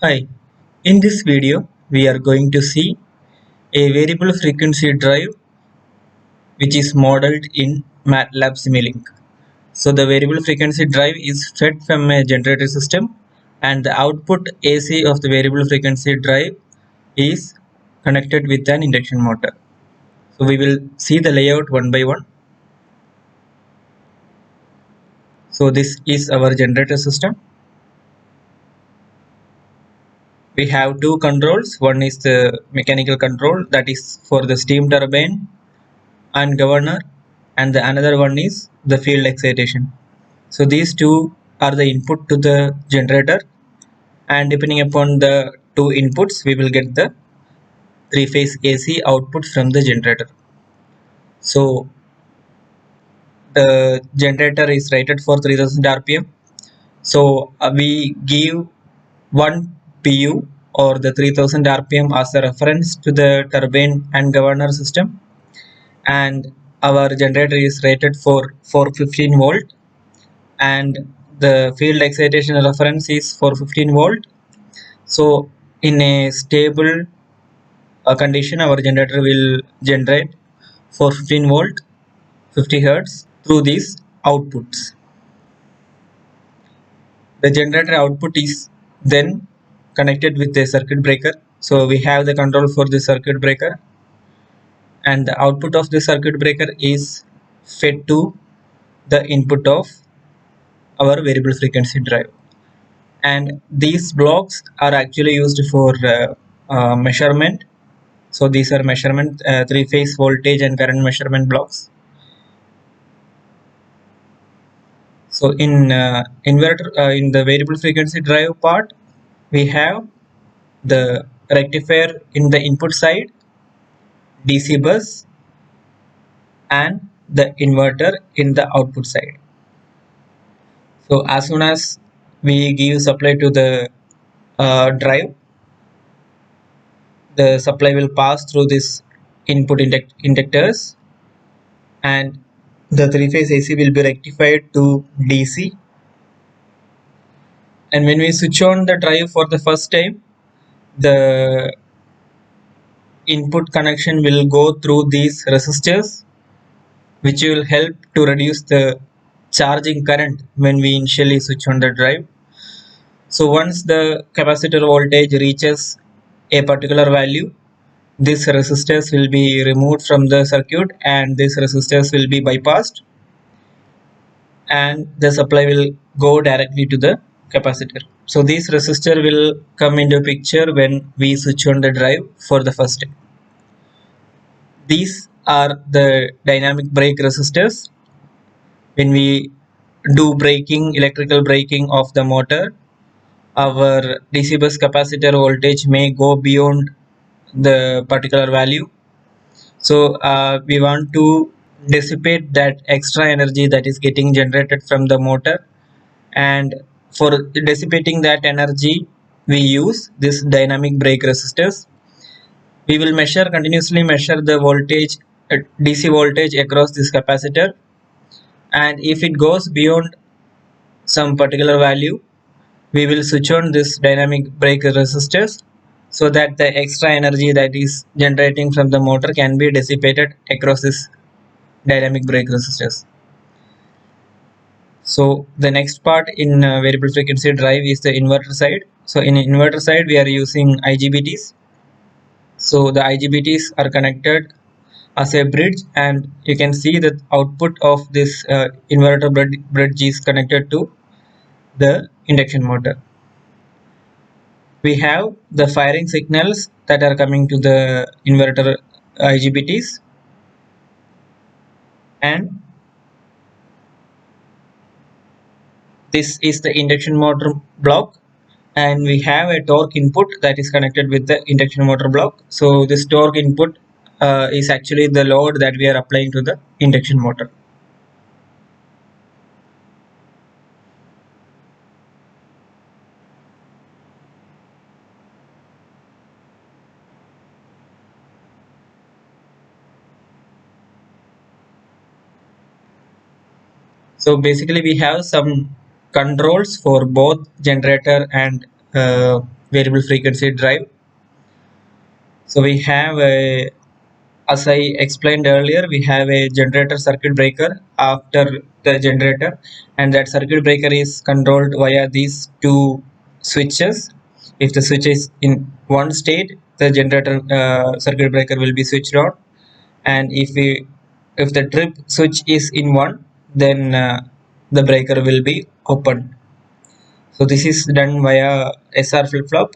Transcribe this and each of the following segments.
Hi, in this video we are going to see a variable frequency drive which is modeled in MATLAB Simulink. So the variable frequency drive is fed from a generator system and the output AC of the variable frequency drive is connected with an induction motor. So we will see the layout one by one. So this is our generator system. We have two controls. One is the mechanical control, that is for the steam turbine and governor, and the another one is the field excitation. So these two are the input to the generator, and depending upon the two inputs we will get the three-phase AC output from the generator. So the generator is rated for 3000 rpm. So we give one PU or the 3000 rpm as a reference to the turbine and governor system, and our generator is rated for 415 volt, and the field excitation reference is for 15 volt. So in a stable condition our generator will generate for 15 volt 50 hertz through these outputs. The generator output is then connected with a circuit breaker. So we have the control for the circuit breaker, and the output of the circuit breaker is fed to the input of our variable frequency drive. And these blocks are actually used for measurement. So these are measurement three-phase voltage and current measurement blocks. So in inverter in the variable frequency drive part, we have the rectifier in the input side, DC bus, and the inverter in the output side. So as soon as we give supply to the drive, the supply will pass through this input inductors, and the three-phase AC will be rectified to DC. And when we switch on the drive for the first time, the input connection will go through these resistors, which will help to reduce the charging current when we initially switch on the drive. So once the capacitor voltage reaches a particular value, these resistors will be removed from the circuit and these resistors will be bypassed, and the supply will go directly to the capacitor. So this resistor will come into picture when we switch on the drive for the first time. These are the dynamic brake resistors. When we do braking, electrical braking of the motor, our DC bus capacitor voltage may go beyond the particular value. So we want to dissipate that extra energy that is getting generated from the motor, and for dissipating that energy we use this dynamic brake resistors. We will continuously measure the voltage, DC voltage across this capacitor, and if it goes beyond some particular value we will switch on this dynamic brake resistors, so that the extra energy that is generating from the motor can be dissipated across this dynamic brake resistors. So the next part in variable frequency drive is the inverter side. So in inverter side we are using IGBTs. So the IGBTs are connected as a bridge, and you can see that output of this inverter bridge is connected to the induction motor. We have the firing signals that are coming to the inverter IGBTs, and this is the induction motor block, and we have a torque input that is connected with the induction motor block. So this torque input is actually the load that we are applying to the induction motor. So basically we have some controls for both generator and variable frequency drive. So we have a, as I explained earlier, we have a generator circuit breaker after the generator, and that circuit breaker is controlled via these two switches. If the switch is in one state, the generator circuit breaker will be switched on, and if the trip switch is in one, then the breaker will be opened. So this is done via SR flip flop,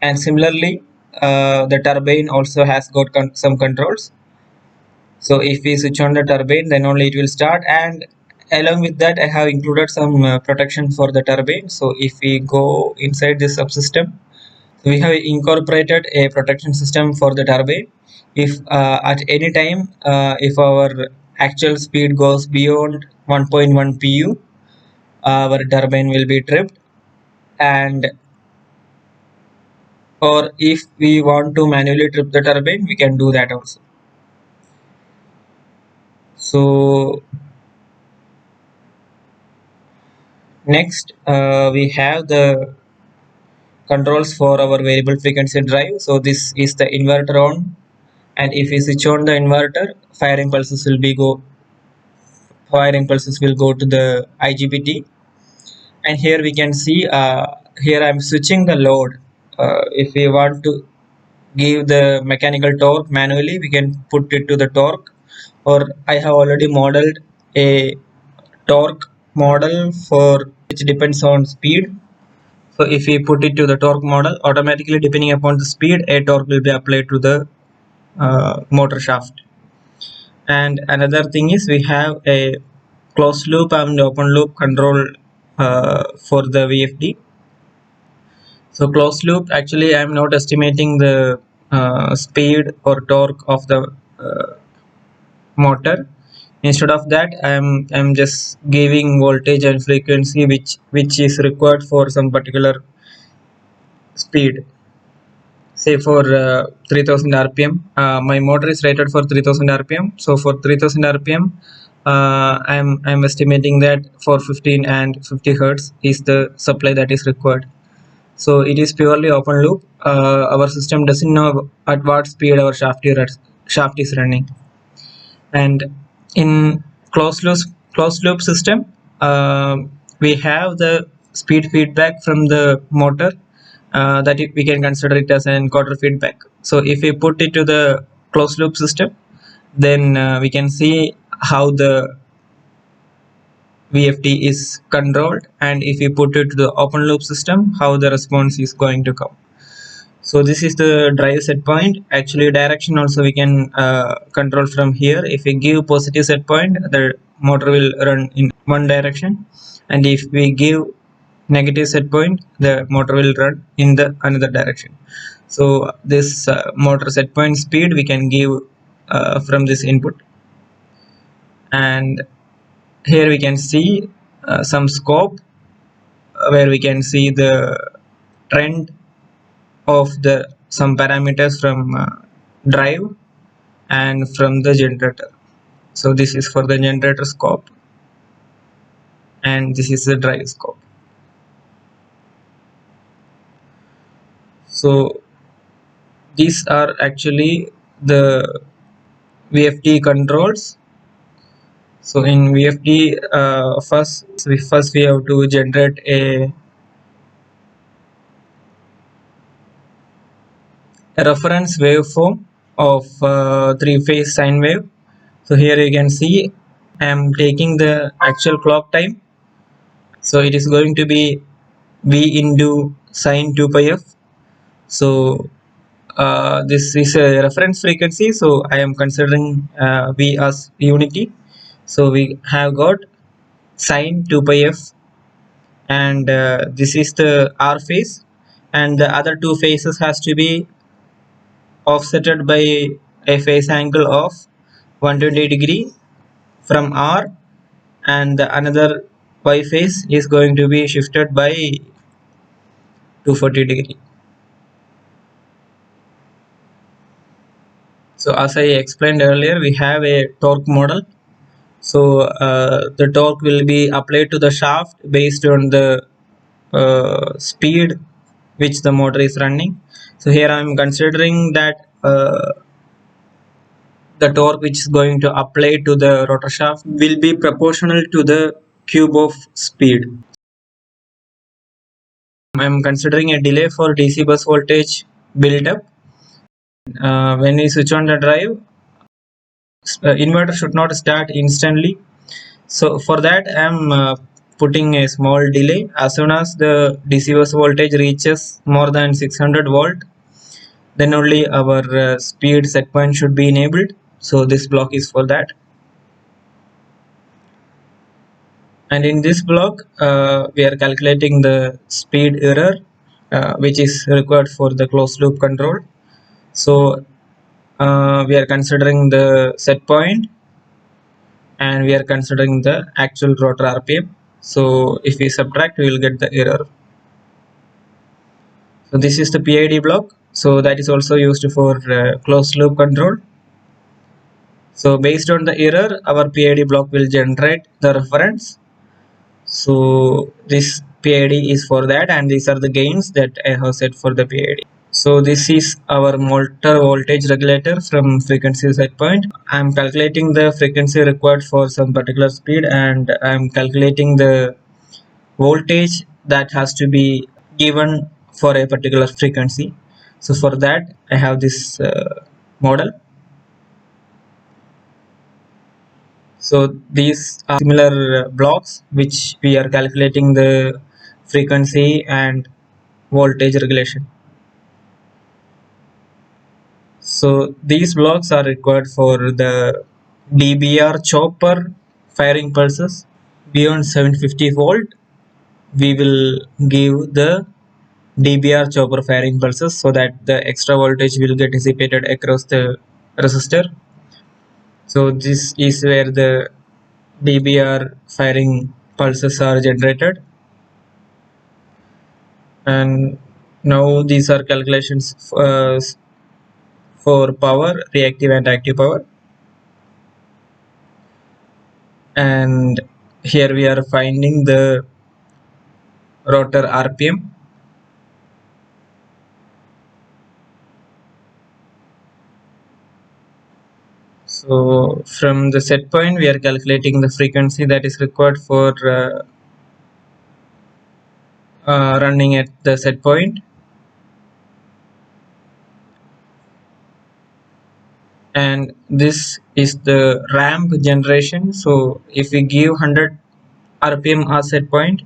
and similarly, the turbine also has got some controls. So if we switch on the turbine, then only it will start, and along with that I have included some protection for the turbine. So if we go inside this subsystem, we have incorporated a protection system for the turbine. If at any time if our actual speed goes beyond 1.1 pu, our turbine will be tripped, and or if we want to manually trip the turbine, we can do that also. So next we have the controls for our variable frequency drive. So this is the inverter on, and if we switch on the inverter, firing pulses will go to the IGBT. And here we can see here I'm switching the load. If we want to give the mechanical torque manually, we can put it to the torque, or I have already modeled a torque model for which depends on speed. So if we put it to the torque model, automatically depending upon the speed, a torque will be applied to the motor shaft. And another thing is we have a closed loop and open loop control for the VFD. So closed loop, actually I'm not estimating the speed or torque of the motor. Instead of that, I'm just giving voltage and frequency which is required for some particular speed. Say for 3000 rpm, my motor is rated for 3000 rpm. So for 3000 rpm, I'm estimating that for 15 and 50 hertz is the supply that is required. So it is purely open loop. Our system doesn't know at what speed our shaft is running. And in closed loop system, we have the speed feedback from the motor, that we can consider it as an encoder feedback. So if we put it to the closed loop system, then we can see how the VFD is controlled, and if we put it to the open loop system, how the response is going to come. So this is the drive set point. Actually direction also we can control from here. If we give positive set point, the motor will run in one direction, and if we give negative set point, the motor will run in the another direction. So this motor set point speed we can give from this input. And here we can see some scope where we can see the trend of the some parameters from drive and from the generator. So this is for the generator scope, and this is the drive scope. So these are actually the VFD controls. So in VFD, first we have to generate a reference waveform of three-phase sine wave. So here you can see I am taking the actual clock time. So it is going to be V into sine 2 pi f. So this is a reference frequency, so I am considering V as unity. So we have got sine 2 pi f, and this is the R phase, and the other two phases has to be offsetted by a phase angle of 120 degree from R, and the another Y phase is going to be shifted by 240 degree. So as I explained earlier, we have a torque model. So the torque will be applied to the shaft based on the speed which the motor is running. So here I am considering that the torque which is going to apply to the rotor shaft will be proportional to the cube of speed. I am considering a delay for DC bus voltage build up. When we switch on the drive, inverter should not start instantly. So for that I am putting a small delay. As soon as the DC bus voltage reaches more than 600 volt, then only our speed set point should be enabled. So this block is for that. And in this block we are calculating the speed error which is required for the closed loop control. So we are considering the set point and we are considering the actual rotor RPM. So if we subtract, we will get the error. So this is the PID block. So that is also used for closed loop control. So based on the error, our PID block will generate the reference. So this PID is for that, and these are the gains that I have set for the PID. So this is our motor voltage regulator from frequency set point. I am calculating the frequency required for some particular speed, and I am calculating the voltage that has to be given for a particular frequency. So for that I have this model. So these are similar blocks which we are calculating the frequency and voltage regulation. So these blocks are required for the DBR chopper firing pulses. Beyond 750 volt we will give the DBR chopper firing pulses so that the extra voltage will get dissipated across the resistor. So this is where the DBR firing pulses are generated. And now these are calculations for power, reactive and active power. And here we are finding the rotor RPM. So from the set point we are calculating the frequency that is required for running at the set point, and this is the ramp generation. So if we give 100 rpm as set point,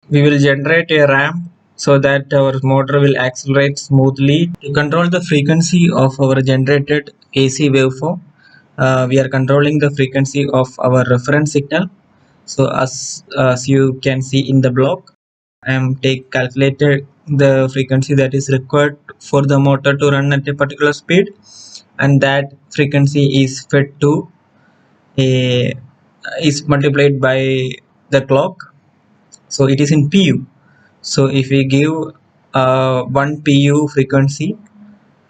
we will generate a ramp so that our motor will accelerate smoothly. To control the frequency of our generated AC waveform, we are controlling the frequency of our reference signal. So as you can see in the block, I am calculated the frequency that is required for the motor to run at a particular speed, and that frequency is fed to a is multiplied by the clock. So it is in pu. So if we give 1 pu frequency,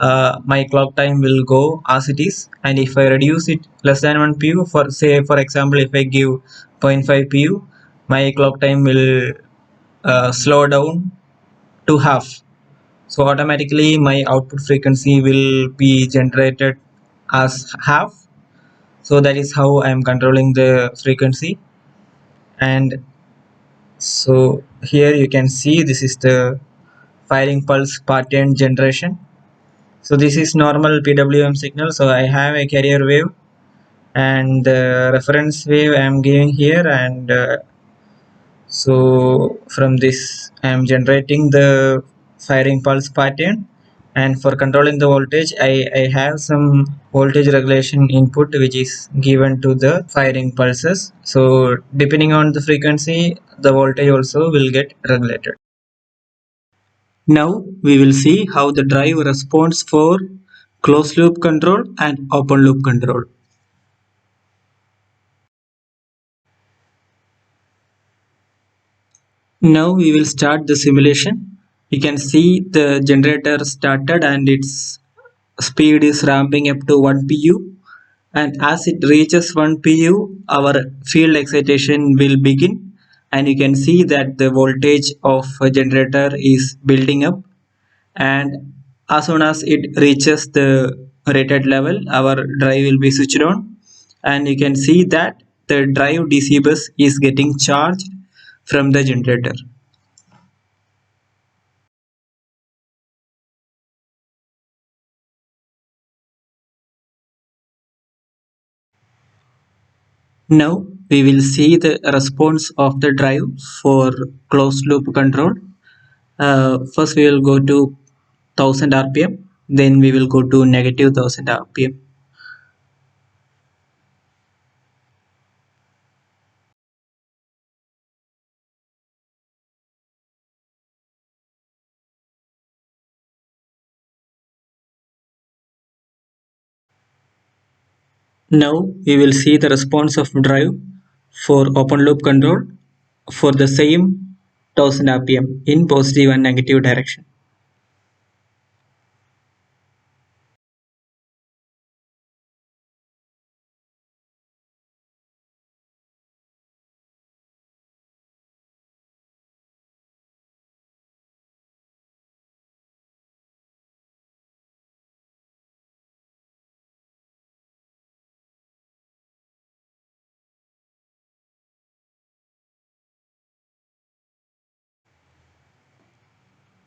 my clock time will go as it is, and if I reduce it less than 1 pu, for say for example if I give 0.5 pu, my clock time will slow down to half. So automatically my output frequency will be generated as half. So that is how I am controlling the frequency. And so here you can see this is the firing pulse pattern generation. So this is normal PWM signal. So I have a carrier wave and the reference wave I am giving here, and so from this I am generating the firing pulse pattern, and for controlling the voltage I have some voltage regulation input which is given to the firing pulses. So depending on the frequency the voltage also will get regulated. Now we will see how the drive responds for closed loop control and open loop control. Now we will start the simulation. You can see the generator started and its speed is ramping up to 1 pu, and as it reaches 1 pu our field excitation will begin, and you can see that the voltage of a generator is building up, and as soon as it reaches the rated level, our drive will be switched on, and you can see that the drive DC bus is getting charged from the generator. Now we will see the response of the drive for closed loop control. First we will go to 1000 rpm, then we will go to negative 1000 rpm. Now we will see the response of drive for open loop control for the same 1000 rpm in positive and negative direction.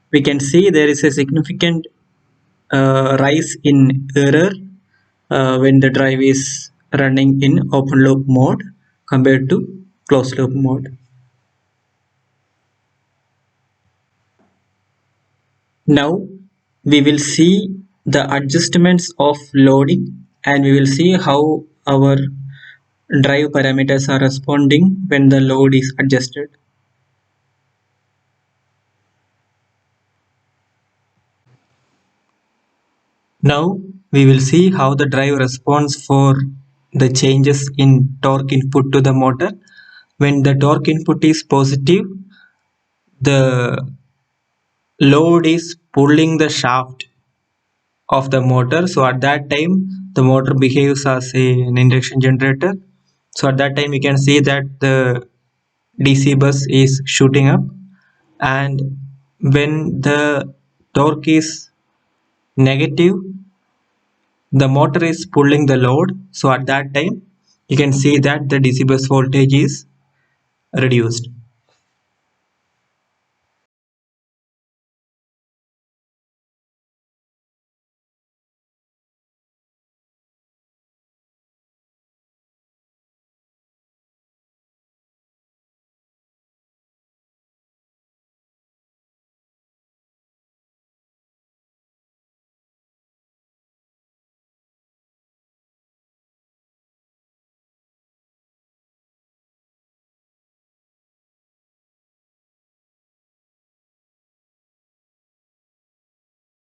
We can see there is a significant rise in error when the drive is running in open loop mode compared to closed loop mode. Now we will see the adjustments of loading, and we will see how our drive parameters are responding when the load is adjusted. Now we will see how the drive responds for the changes in torque input to the motor. When the torque input is positive, the load is pulling the shaft of the motor. So at that time the motor behaves as an induction generator. So at that time you can see that the DC bus is shooting up, and when the torque is negative, the motor is pulling the load. So at that time you can see that the DC bus voltage is reduced.